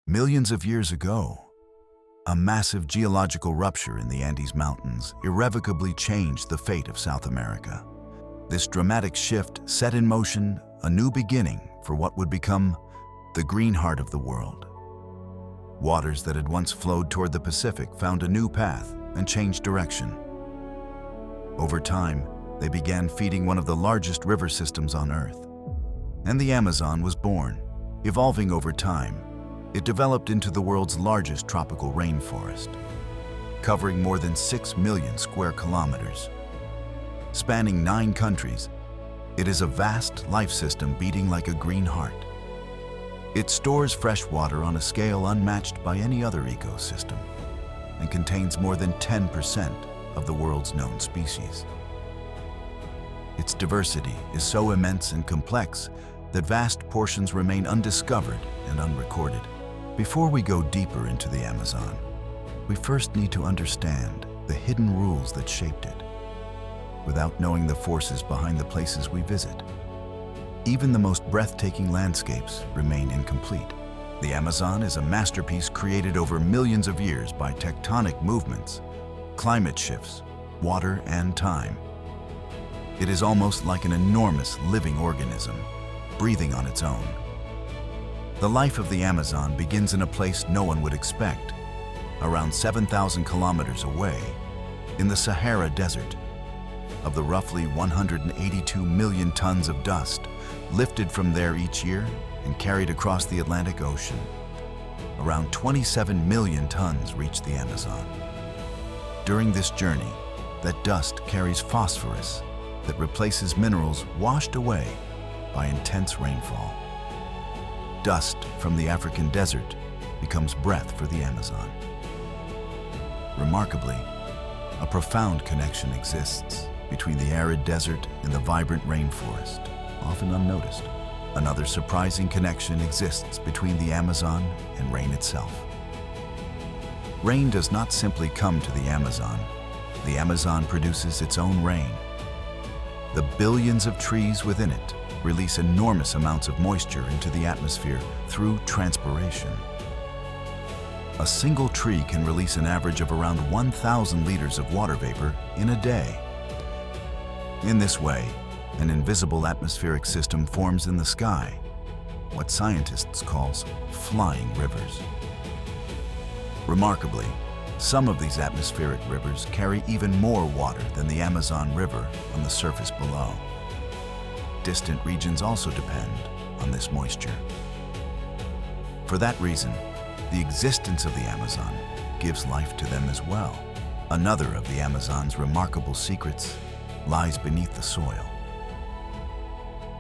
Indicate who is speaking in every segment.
Speaker 1: Millions of years ago, a massive geological rupture in the Andes Mountains irrevocably changed the fate of South America. This dramatic shift set in motion a new beginning for what would become the green heart of the world. Waters that had once flowed toward the Pacific found a new path and changed direction. Over time, they began feeding one of the largest river systems on Earth. And the Amazon was born. Evolving over time, it developed into the world's largest tropical rainforest, covering more than 6 million square kilometers. Spanning 9 countries, it is a vast life system beating like a green heart. It stores fresh water on a scale unmatched by any other ecosystem and contains more than 10% of the world's known species. Its diversity is so immense and complex that vast portions remain undiscovered and unrecorded. Before we go deeper into the Amazon, we first need to understand the hidden rules that shaped it. Without knowing the forces behind the places we visit, even the most breathtaking landscapes remain incomplete. The Amazon is a masterpiece created over millions of years by tectonic movements, climate shifts, water, and time. It is almost like an enormous living organism, breathing on its own. The life of the Amazon begins in a place no one would expect, around 7,000 kilometers away, in the Sahara Desert. Of the roughly 182 million tons of dust lifted from there each year and carried across the Atlantic Ocean, around 27 million tons reach the Amazon. During this journey, that dust carries phosphorus that replaces minerals washed away by intense rainfall. Dust from the African desert becomes breath for the Amazon. Remarkably, a profound connection exists between the arid desert and the vibrant rainforest, often unnoticed. Another surprising connection exists between the Amazon and rain itself. Rain does not simply come to the Amazon. The Amazon produces its own rain. The billions of trees within it release enormous amounts of moisture into the atmosphere through transpiration. A single tree can release an average of around 1,000 liters of water vapor in a day. In this way, an invisible atmospheric system forms in the sky, what scientists call flying rivers. Remarkably, some of these atmospheric rivers carry even more water than the Amazon River on the surface below. Distant regions also depend on this moisture. For that reason, the existence of the Amazon gives life to them as well. Another of the Amazon's remarkable secrets lies beneath the soil.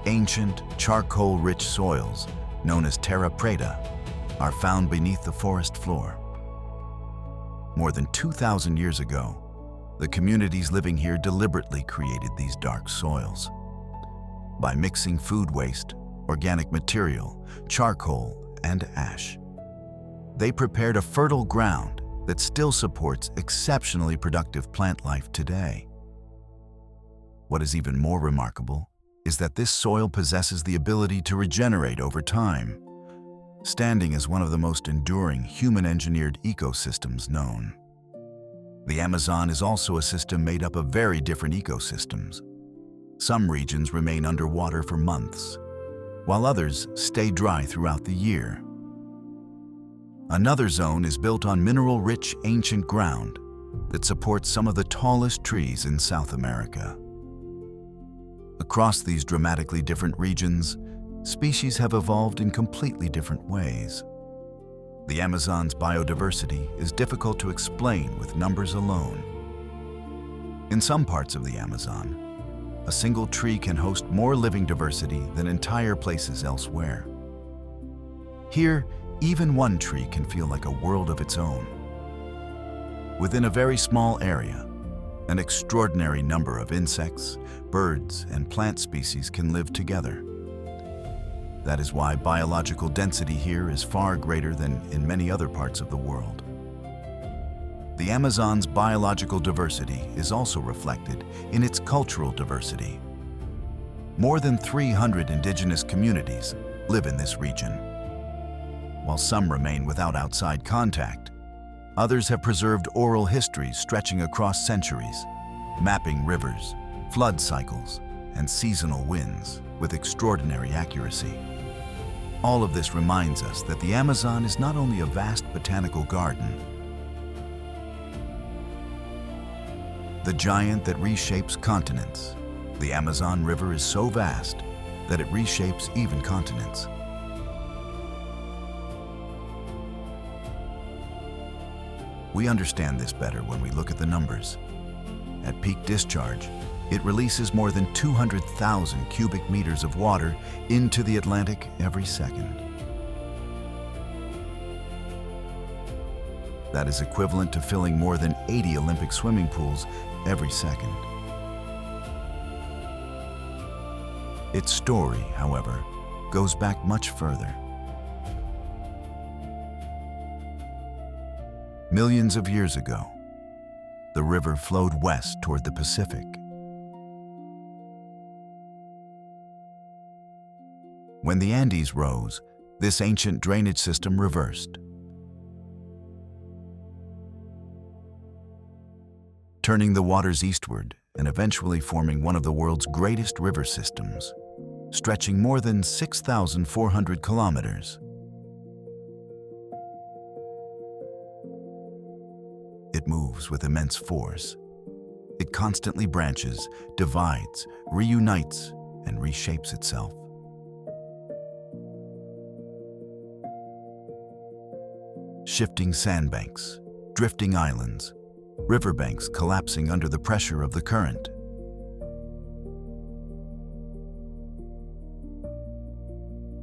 Speaker 1: Ancient, charcoal-rich soils, known as terra preta, are found beneath the forest floor. More than 2,000 years ago, the communities living here deliberately created these dark soils. By mixing food waste, organic material, charcoal, and ash, they prepared a fertile ground that still supports exceptionally productive plant life today. What is even more remarkable is that this soil possesses the ability to regenerate over time, standing as one of the most enduring human-engineered ecosystems known. The Amazon is also a system made up of very different ecosystems. Some regions remain underwater for months, while others stay dry throughout the year. Another zone is built on mineral-rich ancient ground that supports some of the tallest trees in South America. Across these dramatically different regions, species have evolved in completely different ways. The Amazon's biodiversity is difficult to explain with numbers alone. In some parts of the Amazon, a single tree can host more living diversity than entire places elsewhere. Here, even one tree can feel like a world of its own. Within a very small area, an extraordinary number of insects, birds, and plant species can live together. That is why biological density here is far greater than in many other parts of the world. The Amazon's biological diversity is also reflected in its cultural diversity. More than 300 indigenous communities live in this region. while some remain without outside contact. Others have preserved oral histories stretching across centuries, mapping rivers, flood cycles, and seasonal winds with extraordinary accuracy. All of this reminds us that the Amazon is not only a vast botanical garden, the giant that reshapes continents. The Amazon River is so vast that it reshapes even continents. We understand this better when we look at the numbers. At peak discharge, it releases more than 200,000 cubic meters of water into the Atlantic every second. That is equivalent to filling more than 80 Olympic swimming pools every second. Its story, however, goes back much further. Millions of years ago, the river flowed west toward the Pacific. When the Andes rose, this ancient drainage system reversed, turning the waters eastward and eventually forming one of the world's greatest river systems, stretching more than 6,400 kilometers. It moves with immense force. It constantly branches, divides, reunites, and reshapes itself. Shifting sandbanks, drifting islands, riverbanks collapsing under the pressure of the current.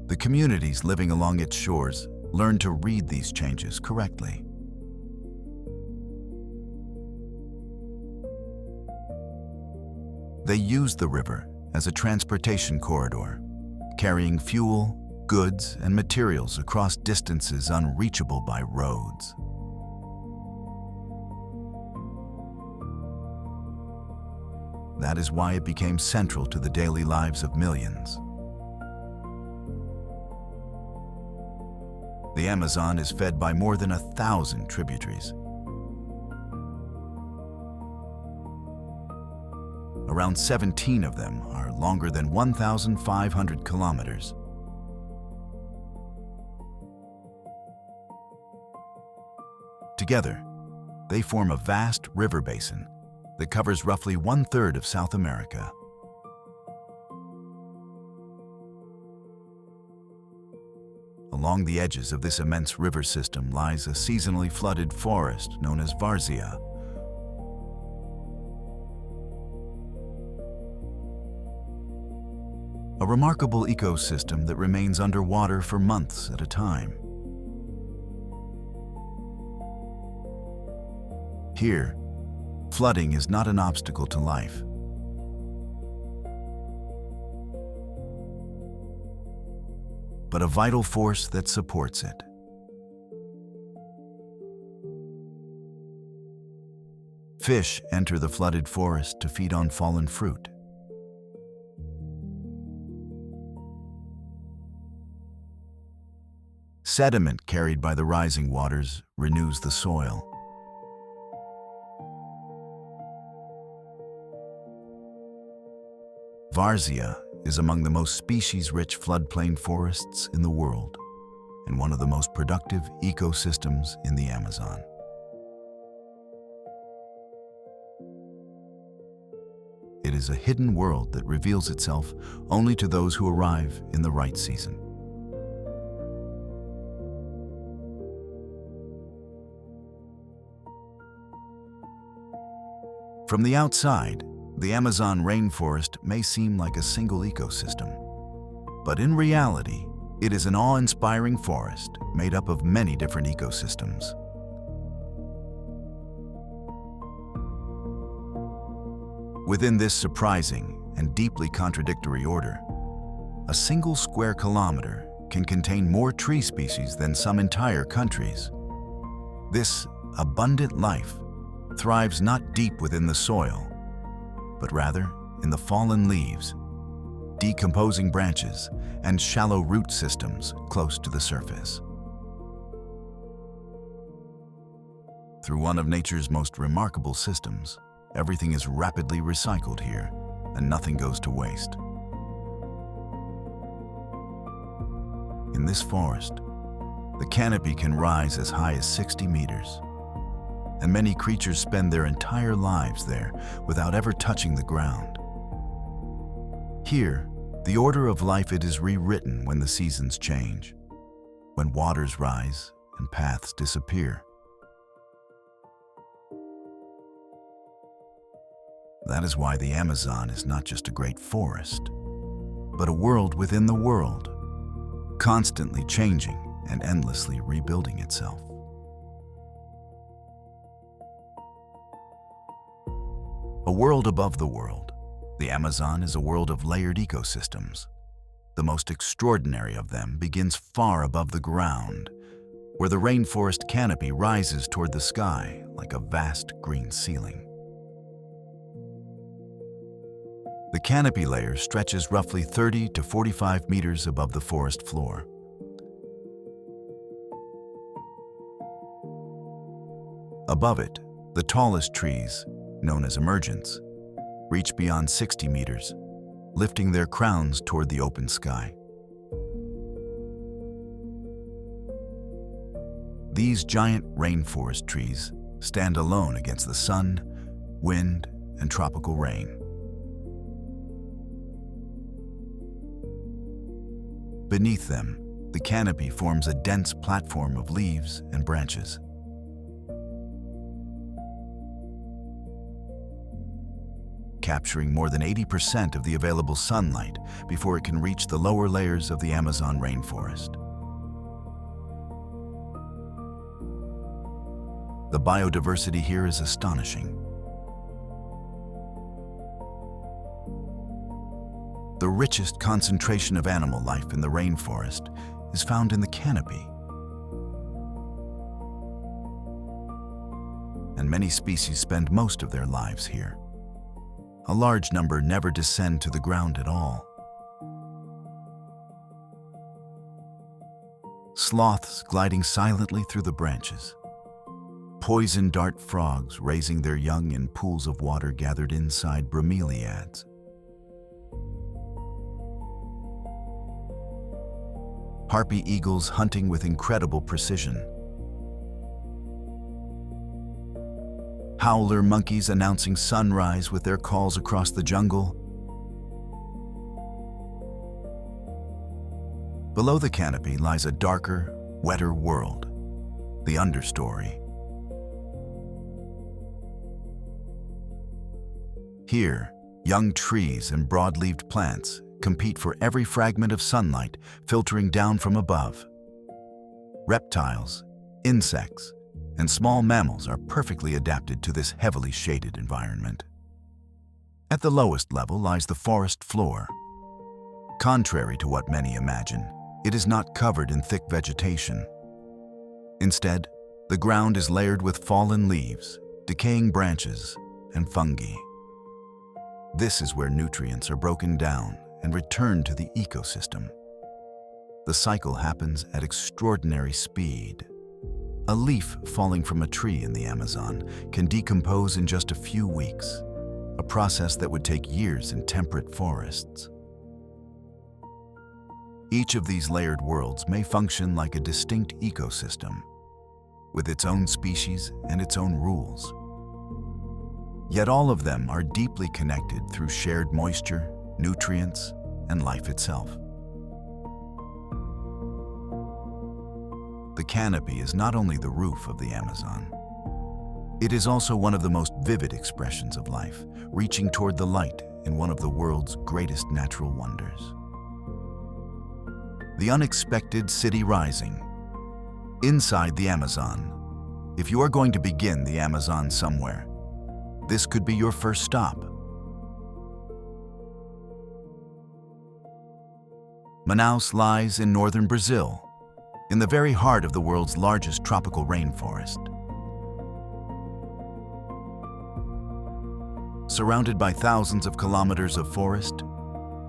Speaker 1: The communities living along its shores learn to read these changes correctly. They use the river as a transportation corridor, carrying fuel, goods, and materials across distances unreachable by roads. That is why it became central to the daily lives of millions. The Amazon is fed by more than 1,000 tributaries. Around 17 of them are longer than 1,500 kilometers. Together, they form a vast river basin that covers roughly 1/3 of South America. Along the edges of this immense river system lies a seasonally flooded forest known as várzea. A remarkable ecosystem that remains underwater for months at a time. Here, flooding is not an obstacle to life. But a vital force that supports it. Fish enter the flooded forest to feed on fallen fruit. Sediment carried by the rising waters renews the soil. Várzea is among the most species-rich floodplain forests in the world and one of the most productive ecosystems in the Amazon. It is a hidden world that reveals itself only to those who arrive in the right season. From the outside, the Amazon rainforest may seem like a single ecosystem, but in reality, it is an awe-inspiring forest made up of many different ecosystems. Within this surprising and deeply contradictory order, a single square kilometer can contain more tree species than some entire countries. This abundant life thrives not deep within the soil, but rather in the fallen leaves, decomposing branches, and shallow root systems close to the surface. Through one of nature's most remarkable systems, everything is rapidly recycled here, and nothing goes to waste. In this forest, the canopy can rise as high as 60 meters, and many creatures spend their entire lives there without ever touching the ground. Here, the order of life is rewritten when the seasons change, when waters rise and paths disappear. That is why the Amazon is not just a great forest, but a world within the world, constantly changing and endlessly rebuilding itself. A world above the world, the Amazon is a world of layered ecosystems. The most extraordinary of them begins far above the ground, where the rainforest canopy rises toward the sky like a vast green ceiling. The canopy layer stretches roughly 30 to 45 meters above the forest floor. Above it, the tallest trees, known as emergents, reach beyond 60 meters, lifting their crowns toward the open sky. These giant rainforest trees stand alone against the sun, wind, and tropical rain. Beneath them, the canopy forms a dense platform of leaves and branches. Capturing more than 80% of the available sunlight before it can reach the lower layers of the Amazon rainforest. The biodiversity here is astonishing. The richest concentration of animal life in the rainforest is found in the canopy. And many species spend most of their lives here. A large number never descend to the ground at all. Sloths gliding silently through the branches. Poison dart frogs raising their young in pools of water gathered inside bromeliads. Harpy eagles hunting with incredible precision. Howler monkeys announcing sunrise with their calls across the jungle. Below the canopy lies a darker, wetter world, the understory. Here, young trees and broad-leaved plants compete for every fragment of sunlight filtering down from above. Reptiles, insects, and small mammals are perfectly adapted to this heavily shaded environment. At the lowest level lies the forest floor. Contrary to what many imagine, it is not covered in thick vegetation. Instead, the ground is layered with fallen leaves, decaying branches, and fungi. This is where nutrients are broken down and returned to the ecosystem. The cycle happens at extraordinary speed. A leaf falling from a tree in the Amazon can decompose in just a few weeks, a process that would take years in temperate forests. Each of these layered worlds may function like a distinct ecosystem, with its own species and its own rules. Yet all of them are deeply connected through shared moisture, nutrients, and life itself. The canopy is not only the roof of the Amazon. It is also one of the most vivid expressions of life, reaching toward the light in one of the world's greatest natural wonders. The unexpected city rising. Inside the Amazon, if you are going to begin the Amazon somewhere, this could be your first stop. Manaus lies in northern Brazil, in the very heart of the world's largest tropical rainforest. Surrounded by thousands of kilometers of forest,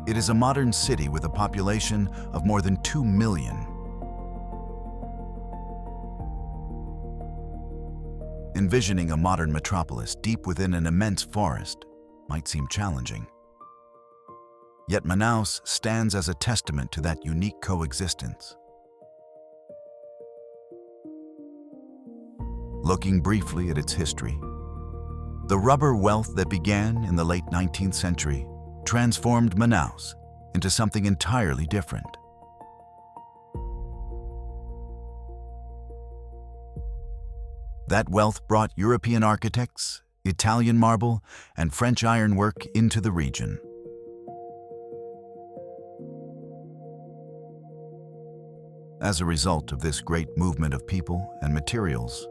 Speaker 1: it is a modern city with a population of more than 2 million. Envisioning a modern metropolis deep within an immense forest might seem challenging. Yet Manaus stands as a testament to that unique coexistence. Looking briefly at its history, the rubber wealth that began in the late 19th century transformed Manaus into something entirely different. That wealth brought European architects, Italian marble, and French ironwork into the region. As a result of this great movement of people and materials,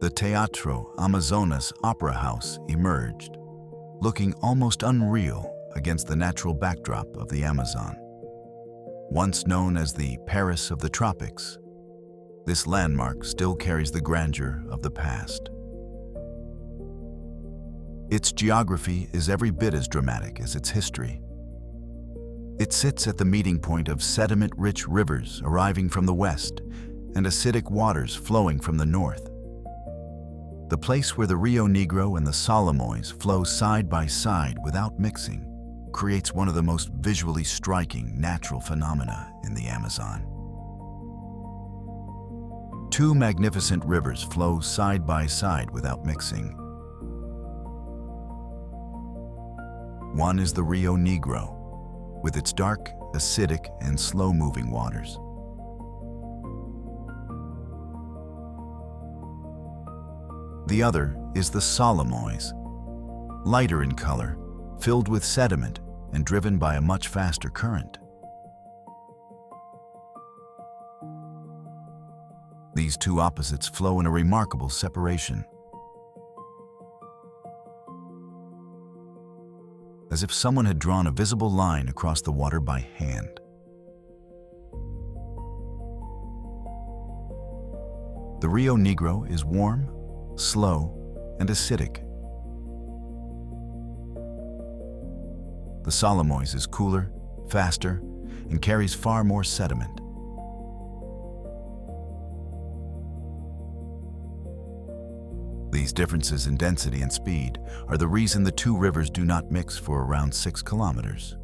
Speaker 1: the Teatro Amazonas Opera House emerged, looking almost unreal against the natural backdrop of the Amazon. Once known as the Paris of the tropics, this landmark still carries the grandeur of the past. Its geography is every bit as dramatic as its history. It sits at the meeting point of sediment-rich rivers arriving from the west and acidic waters flowing from the north. The place where the Rio Negro and the Solimões flow side by side without mixing creates one of the most visually striking natural phenomena in the Amazon. Two magnificent rivers flow side by side without mixing. One is the Rio Negro, with its dark, acidic, and slow-moving waters. The other is the Solimões, lighter in color, filled with sediment, and driven by a much faster current. These two opposites flow in a remarkable separation, as if someone had drawn a visible line across the water by hand. The Rio Negro is warm, slow, and acidic. The Solimões is cooler, faster, and carries far more sediment. These differences in density and speed are the reason the two rivers do not mix for around 6 kilometers.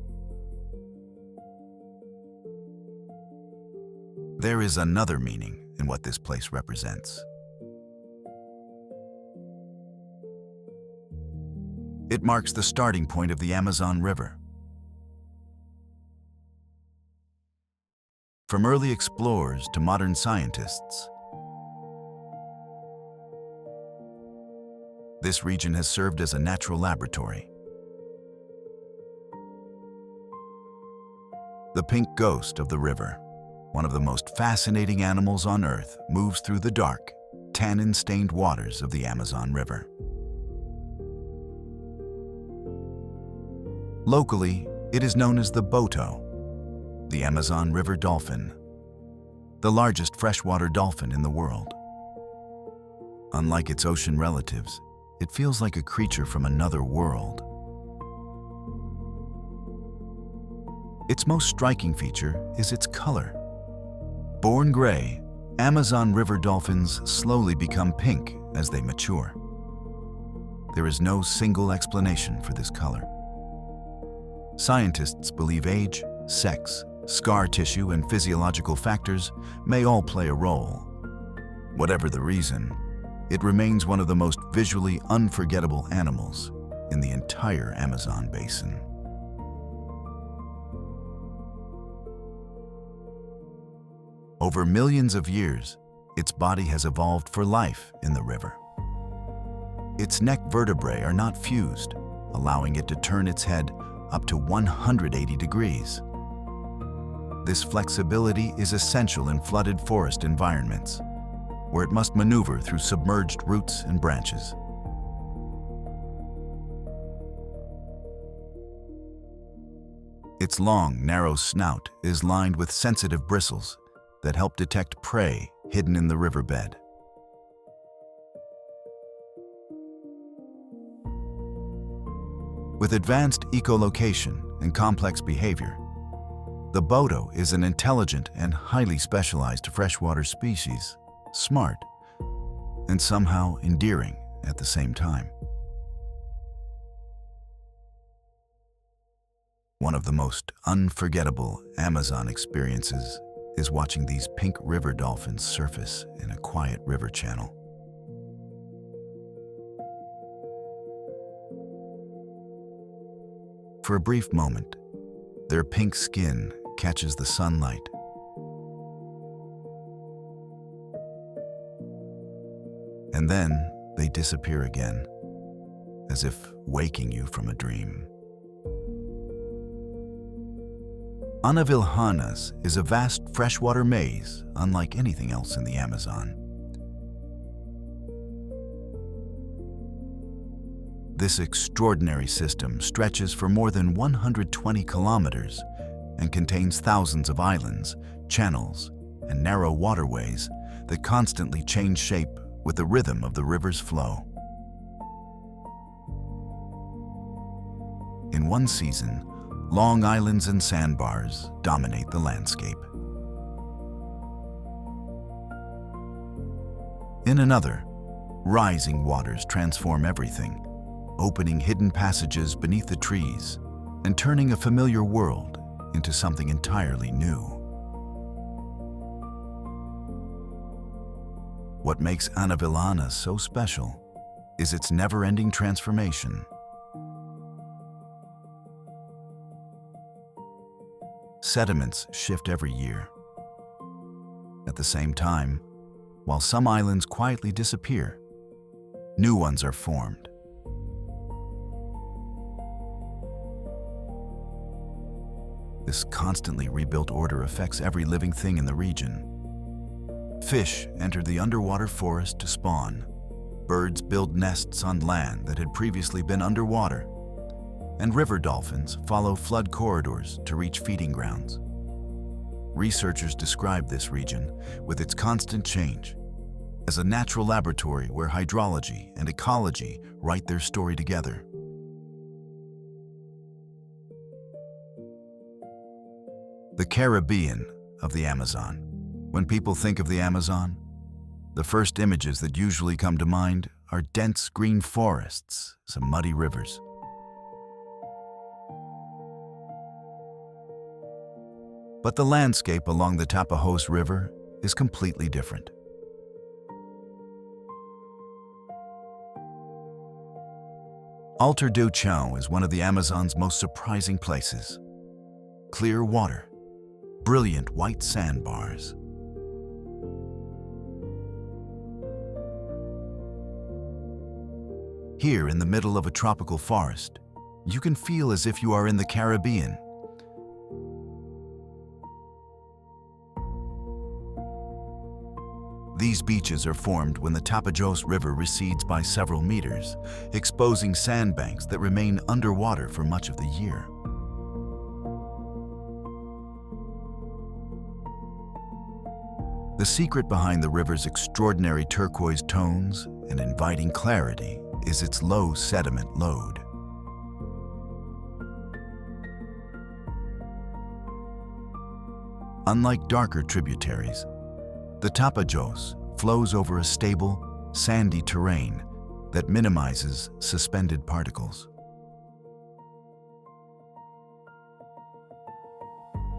Speaker 1: There is another meaning in what this place represents. It marks the starting point of the Amazon River. From early explorers to modern scientists, this region has served as a natural laboratory. The pink ghost of the river, one of the most fascinating animals on Earth, moves through the dark, tannin-stained waters of the Amazon River. Locally, it is known as the boto, the Amazon River dolphin, the largest freshwater dolphin in the world. Unlike its ocean relatives, it feels like a creature from another world. Its most striking feature is its color. Born gray, Amazon River dolphins slowly become pink as they mature. There is no single explanation for this color. Scientists believe age, sex, scar tissue, and physiological factors may all play a role. Whatever the reason, it remains one of the most visually unforgettable animals in the entire Amazon basin. Over millions of years, its body has evolved for life in the river. Its neck vertebrae are not fused, allowing it to turn its head up to 180 degrees. This flexibility is essential in flooded forest environments, where it must maneuver through submerged roots and branches. Its long, narrow snout is lined with sensitive bristles that help detect prey hidden in the riverbed. With advanced echolocation and complex behavior, The boto is an intelligent and highly specialized freshwater species, smart, and somehow endearing at the same time. One of the most unforgettable Amazon experiences is watching these pink river dolphins surface in a quiet river channel. For a brief moment, their pink skin catches the sunlight. And then they disappear again, as if waking you from a dream. Anavilhanas is a vast freshwater maze unlike anything else in the Amazon. This extraordinary system stretches for more than 120 kilometers and contains thousands of islands, channels, and narrow waterways that constantly change shape with the rhythm of the river's flow. In one season, long islands and sandbars dominate the landscape. In another, rising waters transform everything, opening hidden passages beneath the trees and turning a familiar world into something entirely new. What makes Anavilhanas so special is its never-ending transformation. Sediments shift every year. At the same time, while some islands quietly disappear, new ones are formed. This constantly rebuilt order affects every living thing in the region. Fish enter the underwater forest to spawn. Birds build nests on land that had previously been underwater. And river dolphins follow flood corridors to reach feeding grounds. Researchers describe this region, with its constant change, as a natural laboratory where hydrology and ecology write their story together. The Caribbean of the Amazon. When people think of the Amazon, the first images that usually come to mind are dense green forests, some muddy rivers. But the landscape along the Tapajos River is completely different. Alto do Chão is one of the Amazon's most surprising places. Clear water, brilliant white sandbars. Here in the middle of a tropical forest, you can feel as if you are in the Caribbean. These beaches are formed when the Tapajos River recedes by several meters, exposing sandbanks that remain underwater for much of the year. The secret behind the river's extraordinary turquoise tones and inviting clarity is its low sediment load. Unlike darker tributaries, the Tapajos flows over a stable, sandy terrain that minimizes suspended particles.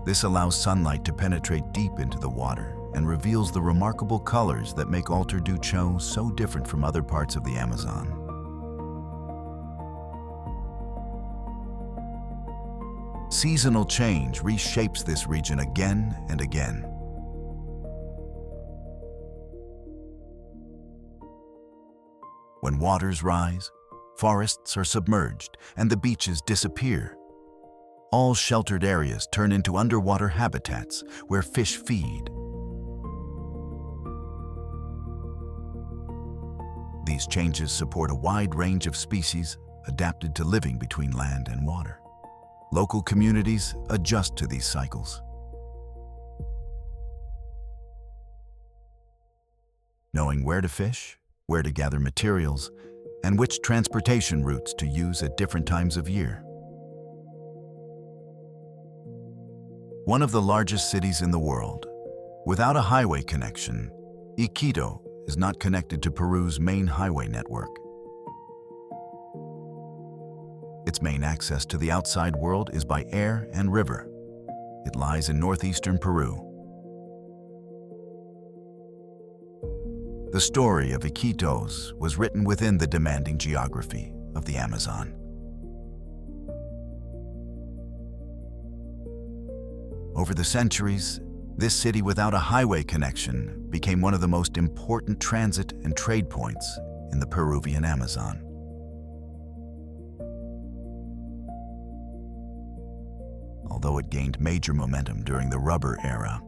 Speaker 1: This allows sunlight to penetrate deep into the water and reveals the remarkable colors that make Alto do Chão so different from other parts of the Amazon. Seasonal change reshapes this region again and again. When waters rise, forests are submerged and the beaches disappear. All sheltered areas turn into underwater habitats where fish feed. These changes support a wide range of species adapted to living between land and water. Local communities adjust to these cycles. Knowing where to fish, where to gather materials, and which transportation routes to use at different times of year. One of the largest cities in the world, without a highway connection, Iquitos is not connected to Peru's main highway network. Its main access to the outside world is by air and river. It lies in northeastern Peru. The story of Iquitos was written within the demanding geography of the Amazon. Over the centuries, this city without a highway connection became one of the most important transit and trade points in the Peruvian Amazon. Although it gained major momentum during the rubber era,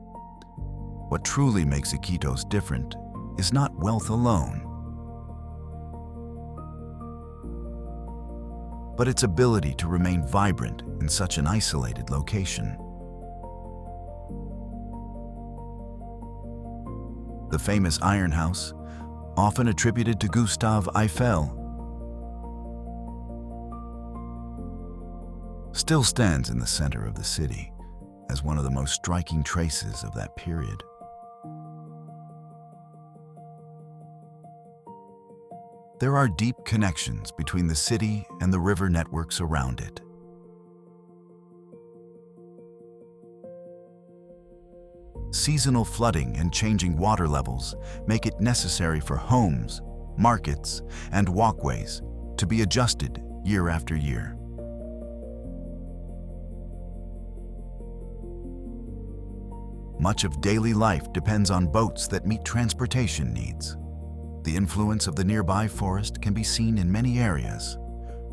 Speaker 1: what truly makes Iquitos different is not wealth alone, but its ability to remain vibrant in such an isolated location. The famous Iron House, often attributed to Gustave Eiffel, still stands in the center of the city as one of the most striking traces of that period. There are deep connections between the city and the river networks around it. Seasonal flooding and changing water levels make it necessary for homes, markets, and walkways to be adjusted year after year. Much of daily life depends on boats that meet transportation needs. The influence of the nearby forest can be seen in many areas,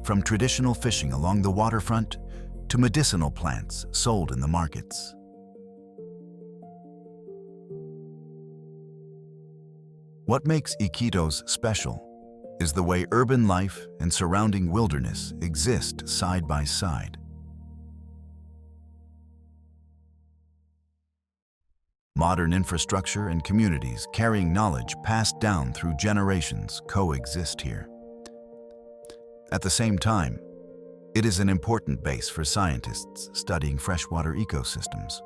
Speaker 1: from traditional fishing along the waterfront to medicinal plants sold in the markets. What makes Iquitos special is the way urban life and surrounding wilderness exist side by side. Modern infrastructure and communities carrying knowledge passed down through generations coexist here. At the same time, it is an important base for scientists studying freshwater ecosystems.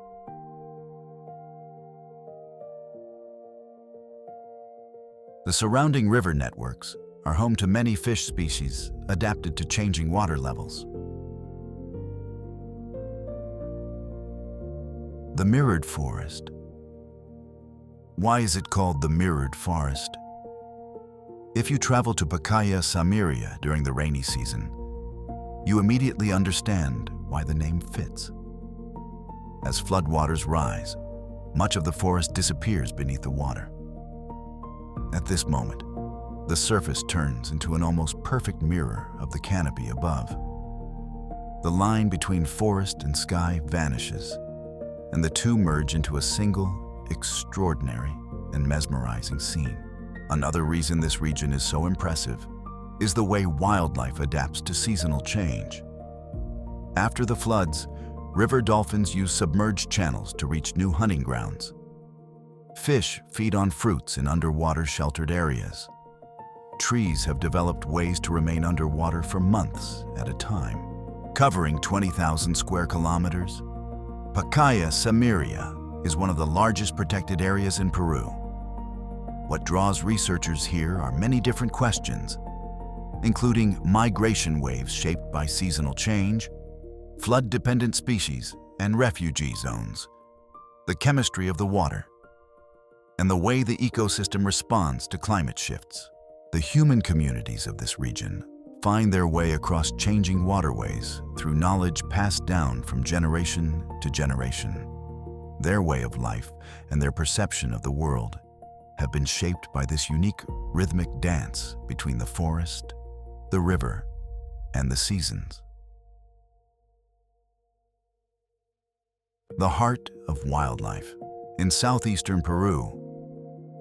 Speaker 1: The surrounding river networks are home to many fish species adapted to changing water levels. The mirrored forest. Why is it called the mirrored forest? If you travel to Pacaya-Samiria during the rainy season, you immediately understand why the name fits. As floodwaters rise, much of the forest disappears beneath the water. At this moment, the surface turns into an almost perfect mirror of the canopy above. The line between forest and sky vanishes, and the two merge into a single, extraordinary, and mesmerizing scene. Another reason this region is so impressive is the way wildlife adapts to seasonal change. After the floods, river dolphins use submerged channels to reach new hunting grounds. Fish feed on fruits in underwater sheltered areas. Trees have developed ways to remain underwater for months at a time. Covering 20,000 square kilometers, Pacaya-Samiria is one of the largest protected areas in Peru. What draws researchers here are many different questions, including migration waves shaped by seasonal change, flood-dependent species and refugee zones, the chemistry of the water, and the way the ecosystem responds to climate shifts. The human communities of this region find their way across changing waterways through knowledge passed down from generation to generation. Their way of life and their perception of the world have been shaped by this unique rhythmic dance between the forest, the river, and the seasons. The heart of wildlife. In southeastern Peru,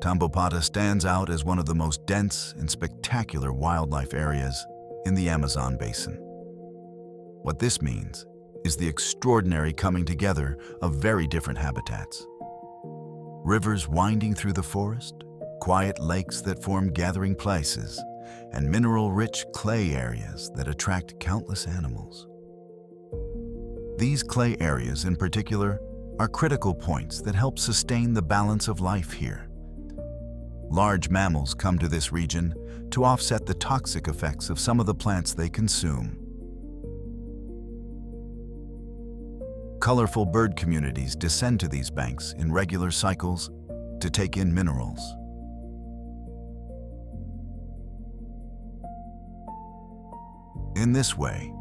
Speaker 1: Tambopata stands out as one of the most dense and spectacular wildlife areas in the Amazon basin. What this means is the extraordinary coming together of very different habitats. Rivers winding through the forest, quiet lakes that form gathering places, and mineral-rich clay areas that attract countless animals. These clay areas in particular are critical points that help sustain the balance of life here. Large mammals come to this region to offset the toxic effects of some of the plants they consume. Colorful bird communities descend to these banks in regular cycles to take in minerals. In this way,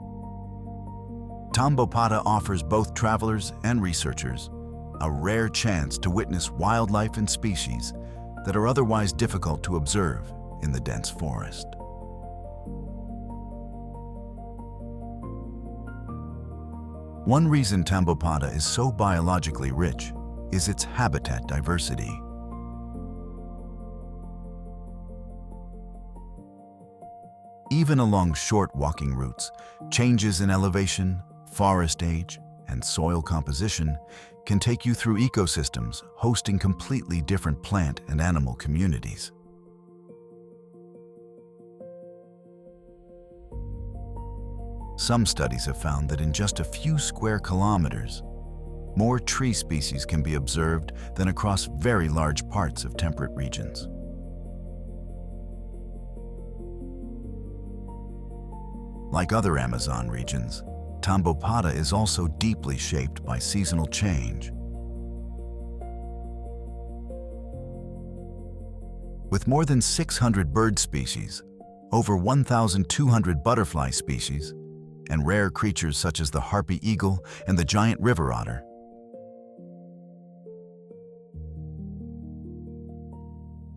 Speaker 1: Tambopata offers both travelers and researchers a rare chance to witness wildlife and species that are otherwise difficult to observe in the dense forest. One reason Tambopata is so biologically rich is its habitat diversity. Even along short walking routes, changes in elevation, forest age, and soil composition can take you through ecosystems hosting completely different plant and animal communities. Some studies have found that in just a few square kilometers, more tree species can be observed than across very large parts of temperate regions. Like other Amazon regions, Tambopata is also deeply shaped by seasonal change. With more than 600 bird species, over 1,200 butterfly species, and rare creatures such as the harpy eagle and the giant river otter,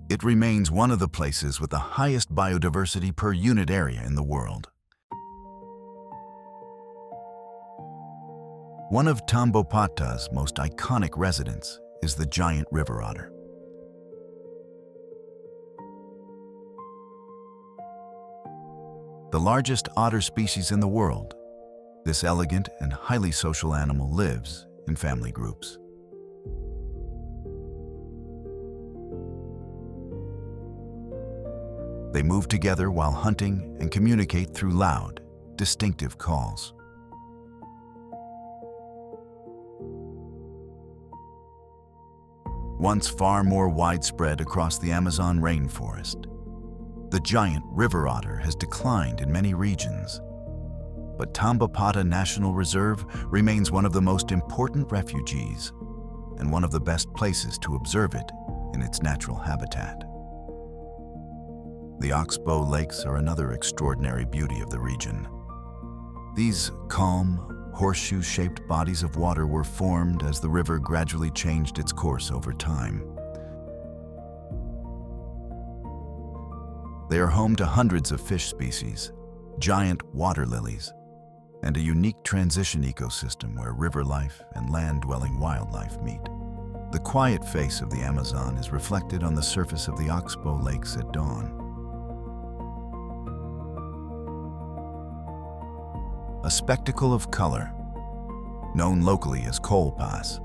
Speaker 1: it remains one of the places with the highest biodiversity per unit area in the world. One of Tambopata's most iconic residents is the giant river otter. The largest otter species in the world, this elegant and highly social animal lives in family groups. They move together while hunting and communicate through loud, distinctive calls. Once far more widespread across the Amazon rainforest, the giant river otter has declined in many regions. But Tambopata National Reserve remains one of the most important refuges and one of the best places to observe it in its natural habitat. The Oxbow Lakes are another extraordinary beauty of the region. These calm, horseshoe-shaped bodies of water were formed as the river gradually changed its course over time. They are home to hundreds of fish species, giant water lilies, and a unique transition ecosystem where river life and land-dwelling wildlife meet. The quiet face of the Amazon is reflected on the surface of the Oxbow Lakes at dawn. A spectacle of color, known locally as colpas.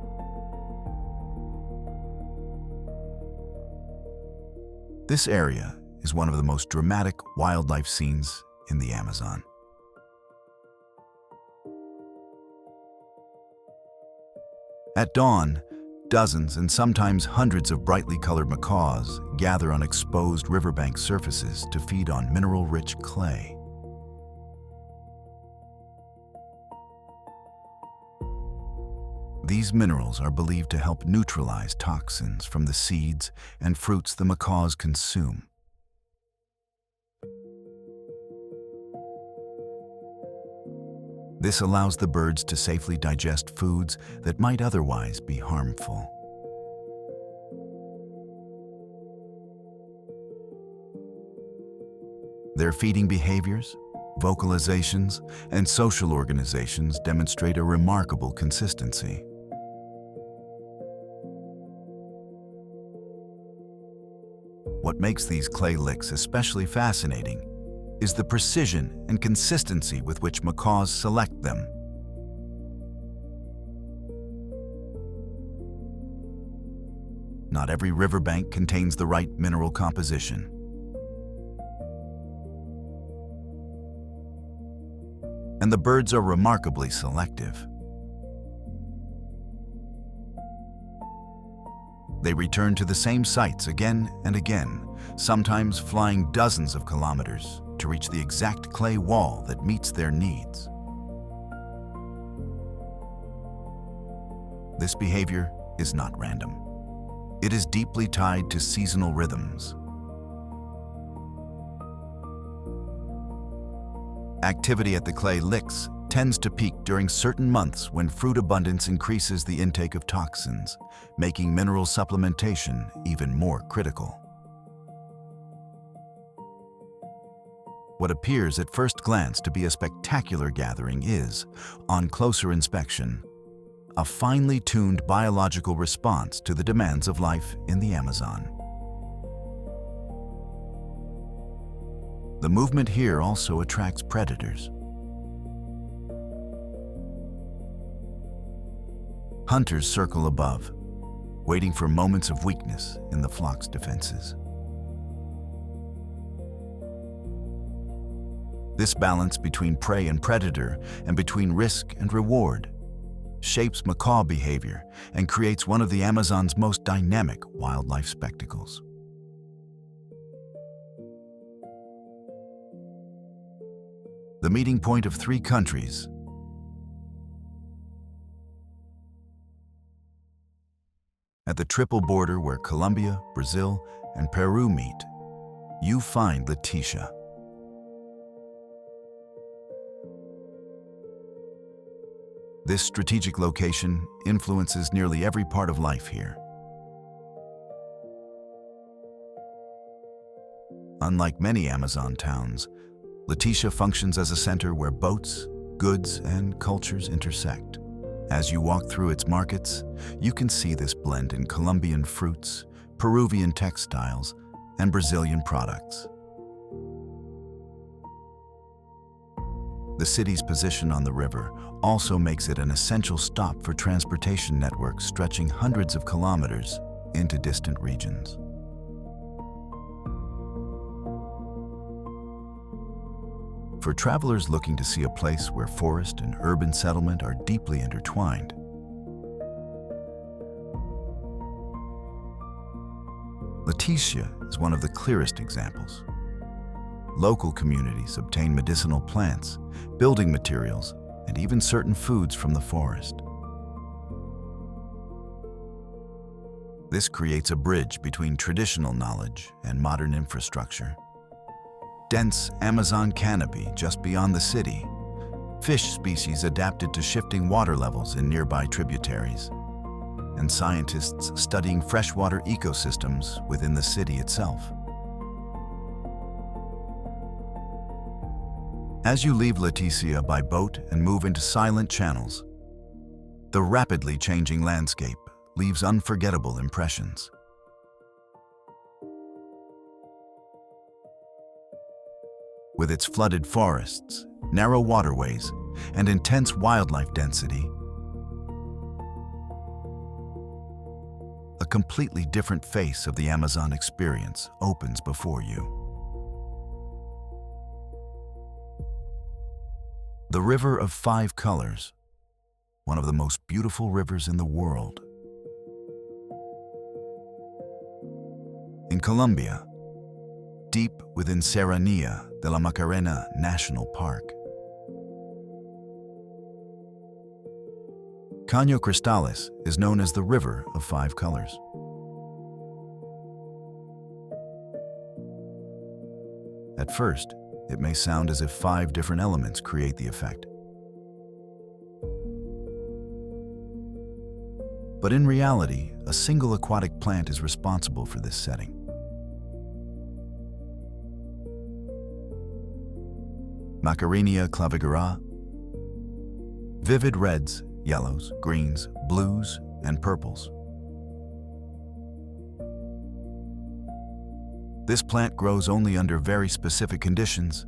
Speaker 1: This area is one of the most dramatic wildlife scenes in the Amazon. At dawn, dozens and sometimes hundreds of brightly colored macaws gather on exposed riverbank surfaces to feed on mineral-rich clay. These minerals are believed to help neutralize toxins from the seeds and fruits the macaws consume. This allows the birds to safely digest foods that might otherwise be harmful. Their feeding behaviors, vocalizations, and social organizations demonstrate a remarkable consistency. What makes these clay licks especially fascinating is the precision and consistency with which macaws select them. Not every riverbank contains the right mineral composition. And the birds are remarkably selective. They return to the same sites again and again, sometimes flying dozens of kilometers to reach the exact clay wall that meets their needs. This behavior is not random. It is deeply tied to seasonal rhythms. Activity at the clay licks tends to peak during certain months when fruit abundance increases the intake of toxins, making mineral supplementation even more critical. What appears at first glance to be a spectacular gathering is, on closer inspection, a finely tuned biological response to the demands of life in the Amazon. The movement here also attracts predators. Hunters circle above, waiting for moments of weakness in the flock's defenses. This balance between prey and predator and between risk and reward shapes macaw behavior and creates one of the Amazon's most dynamic wildlife spectacles. The meeting point of three countries. At the triple border where Colombia, Brazil, and Peru meet, you find Leticia. This strategic location influences nearly every part of life here. Unlike many Amazon towns, Leticia functions as a center where boats, goods, and cultures intersect. As you walk through its markets, you can see this blend in Colombian fruits, Peruvian textiles, and Brazilian products. The city's position on the river also makes it an essential stop for transportation networks stretching hundreds of kilometers into distant regions. For travelers looking to see a place where forest and urban settlement are deeply intertwined, Leticia is one of the clearest examples. Local communities obtain medicinal plants, building materials, and even certain foods from the forest. This creates a bridge between traditional knowledge and modern infrastructure. Dense Amazon canopy just beyond the city, fish species adapted to shifting water levels in nearby tributaries, and scientists studying freshwater ecosystems within the city itself. As you leave Leticia by boat and move into silent channels, the rapidly changing landscape leaves unforgettable impressions. With its flooded forests, narrow waterways, and intense wildlife density, a completely different face of the Amazon experience opens before you. The River of Five Colors, one of the most beautiful rivers in the world. In Colombia, deep within Serranía de la Macarena National Park, Caño Cristales is known as the River of Five Colors. At first, it may sound as if 5 different elements create the effect. But in reality, a single aquatic plant is responsible for this setting. Macarenia clavigera, vivid reds, yellows, greens, blues, and purples. This plant grows only under very specific conditions.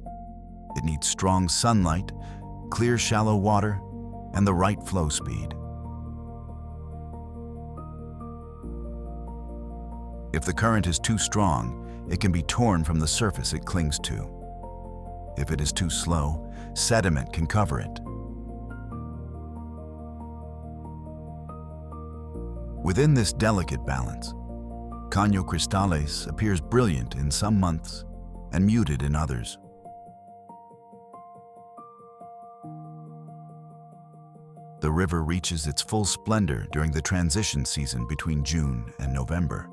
Speaker 1: It needs strong sunlight, clear shallow water, and the right flow speed. If the current is too strong, it can be torn from the surface it clings to. If it is too slow, sediment can cover it. Within this delicate balance, Caño Cristales appears brilliant in some months and muted in others. The river reaches its full splendor during the transition season between June and November.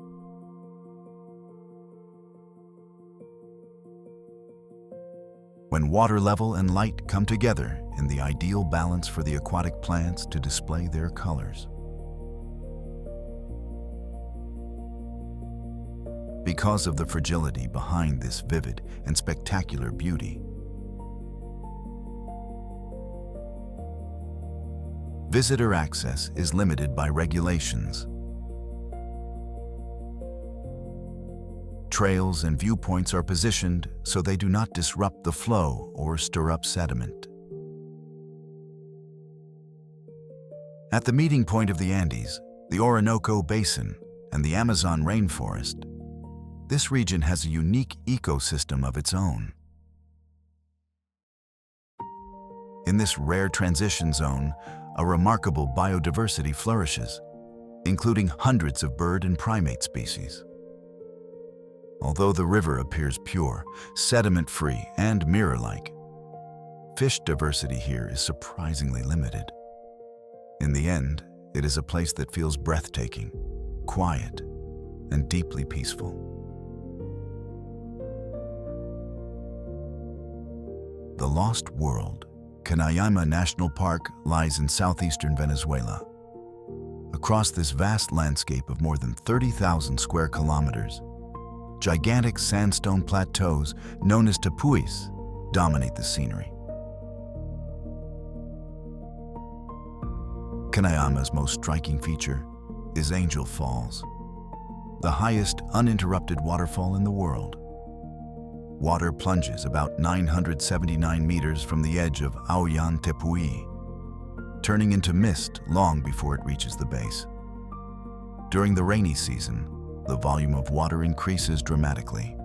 Speaker 1: When water level and light come together in the ideal balance for the aquatic plants to display their colors. Because of the fragility behind this vivid and spectacular beauty, visitor access is limited by regulations. Trails and viewpoints are positioned so they do not disrupt the flow or stir up sediment. At the meeting point of the Andes, the Orinoco Basin, and the Amazon rainforest, this region has a unique ecosystem of its own. In this rare transition zone, a remarkable biodiversity flourishes, including hundreds of bird and primate species. Although the river appears pure, sediment-free, and mirror-like, fish diversity here is surprisingly limited. In the end, it is a place that feels breathtaking, quiet, and deeply peaceful. The Lost World, Canaima National Park, lies in southeastern Venezuela. Across this vast landscape of more than 30,000 square kilometers, gigantic sandstone plateaus known as tepuis dominate the scenery. Canaima's most striking feature is Angel Falls, the highest uninterrupted waterfall in the world. Water plunges about 979 meters from the edge of Auyan Tepui, turning into mist long before it reaches the base. During the rainy season, the volume of water increases dramatically.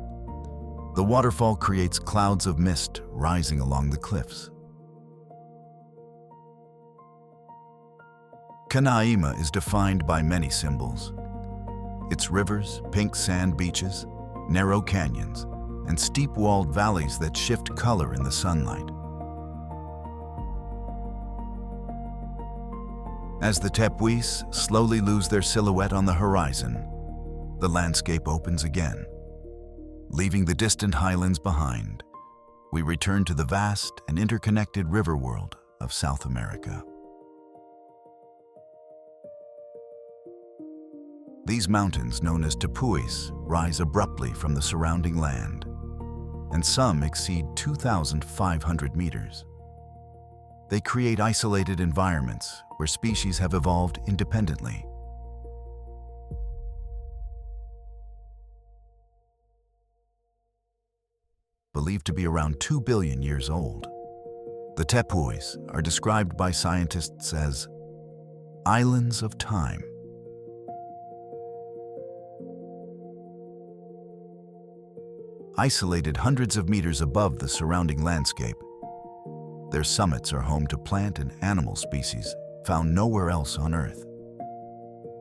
Speaker 1: The waterfall creates clouds of mist rising along the cliffs. Canaima is defined by many symbols. Its rivers, pink sand beaches, narrow canyons, and steep-walled valleys that shift color in the sunlight. As the tepuis slowly lose their silhouette on the horizon, the landscape opens again. Leaving the distant highlands behind, we return to the vast and interconnected river world of South America. These mountains, known as tepuis, rise abruptly from the surrounding land, and some exceed 2,500 meters. They create isolated environments where species have evolved independently. Believed to be around 2 billion years old, the tepuis are described by scientists as islands of time. Isolated hundreds of meters above the surrounding landscape, their summits are home to plant and animal species found nowhere else on Earth.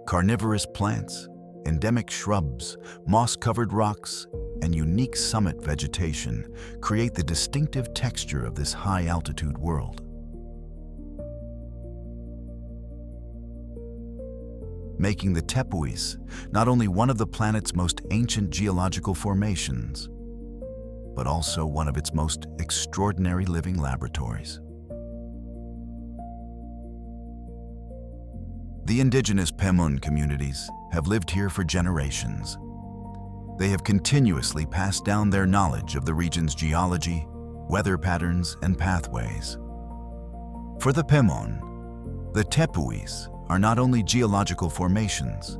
Speaker 1: Carnivorous plants, endemic shrubs, moss-covered rocks, and unique summit vegetation create the distinctive texture of this high-altitude world. Making the tepuis not only one of the planet's most ancient geological formations, but also one of its most extraordinary living laboratories. The indigenous Pemon communities have lived here for generations. They have continuously passed down their knowledge of the region's geology, weather patterns, and pathways. For the Pemon, the tepuis are not only geological formations,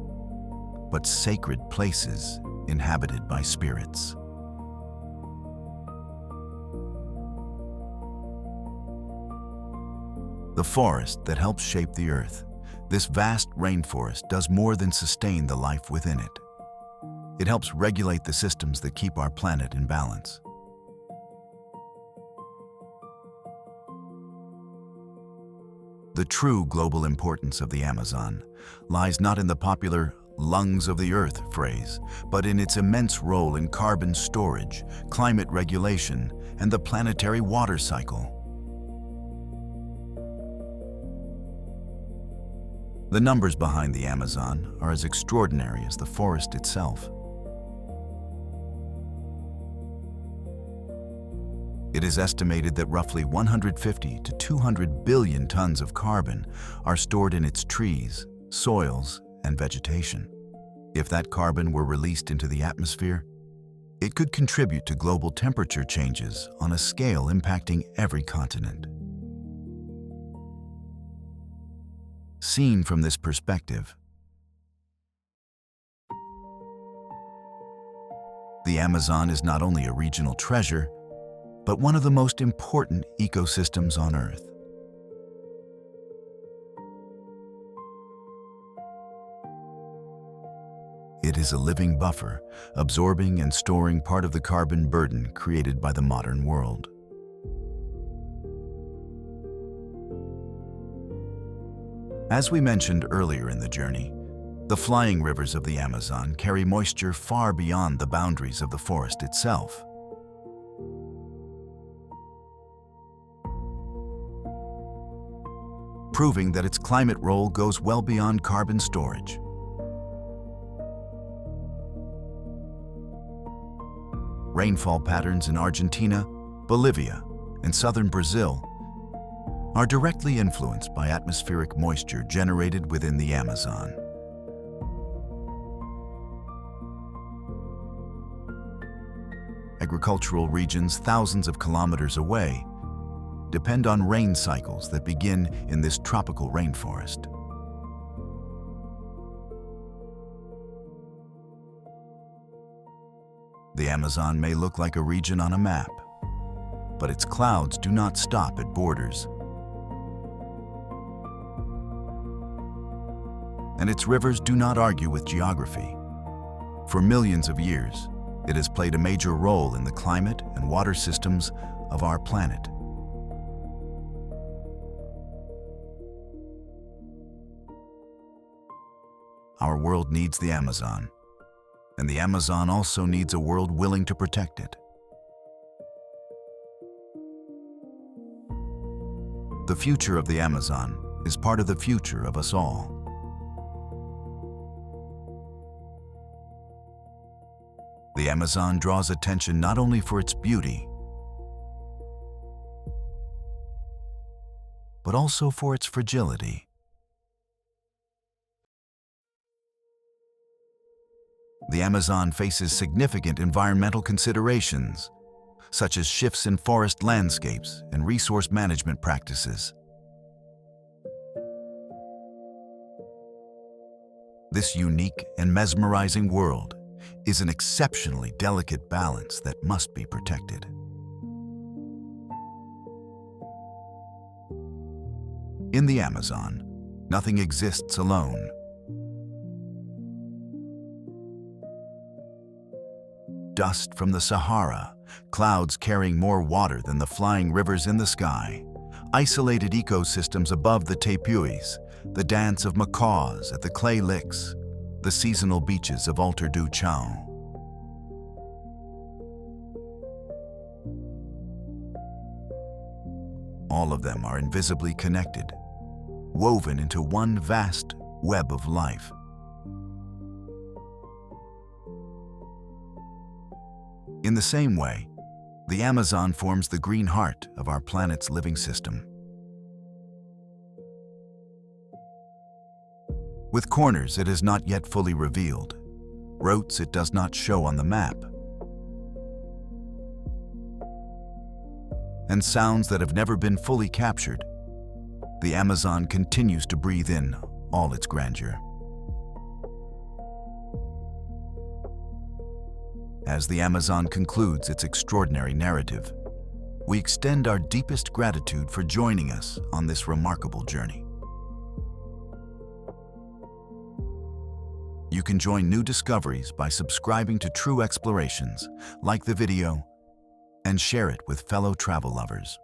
Speaker 1: but sacred places inhabited by spirits. The forest that helps shape the earth, this vast rainforest does more than sustain the life within it. It helps regulate the systems that keep our planet in balance. The true global importance of the Amazon lies not in the popular lungs of the earth phrase, but in its immense role in carbon storage, climate regulation, and the planetary water cycle. The numbers behind the Amazon are as extraordinary as the forest itself. It is estimated that roughly 150 to 200 billion tons of carbon are stored in its trees, soils, and vegetation. If that carbon were released into the atmosphere, it could contribute to global temperature changes on a scale impacting every continent. Seen from this perspective, the Amazon is not only a regional treasure, but one of the most important ecosystems on Earth. It is a living buffer, absorbing and storing part of the carbon burden created by the modern world. As we mentioned earlier in the journey, the flying rivers of the Amazon carry moisture far beyond the boundaries of the forest itself. Proving that its climate role goes well beyond carbon storage. Rainfall patterns in Argentina, Bolivia, and southern Brazil are directly influenced by atmospheric moisture generated within the Amazon. Agricultural regions thousands of kilometers away depend on rain cycles that begin in this tropical rainforest. The Amazon may look like a region on a map, but its clouds do not stop at borders. And its rivers do not argue with geography. For millions of years, it has played a major role in the climate and water systems of our planet. Our world needs the Amazon, and the Amazon also needs a world willing to protect it. The future of the Amazon is part of the future of us all. The Amazon draws attention not only for its beauty, but also for its fragility. The Amazon faces significant environmental considerations, such as shifts in forest landscapes and resource management practices. This unique and mesmerizing world is an exceptionally delicate balance that must be protected. In the Amazon, nothing exists alone. Dust from the Sahara, clouds carrying more water than the flying rivers in the sky, isolated ecosystems above the tepuis, the dance of macaws at the clay licks, the seasonal beaches of Alter do Chão. All of them are invisibly connected, woven into one vast web of life. In the same way, the Amazon forms the green heart of our planet's living system. With corners it is not yet fully revealed, routes it does not show on the map, and sounds that have never been fully captured, the Amazon continues to breathe in all its grandeur. As the Amazon concludes its extraordinary narrative, we extend our deepest gratitude for joining us on this remarkable journey. You can join new discoveries by subscribing to True Explorations, like the video, and share it with fellow travel lovers.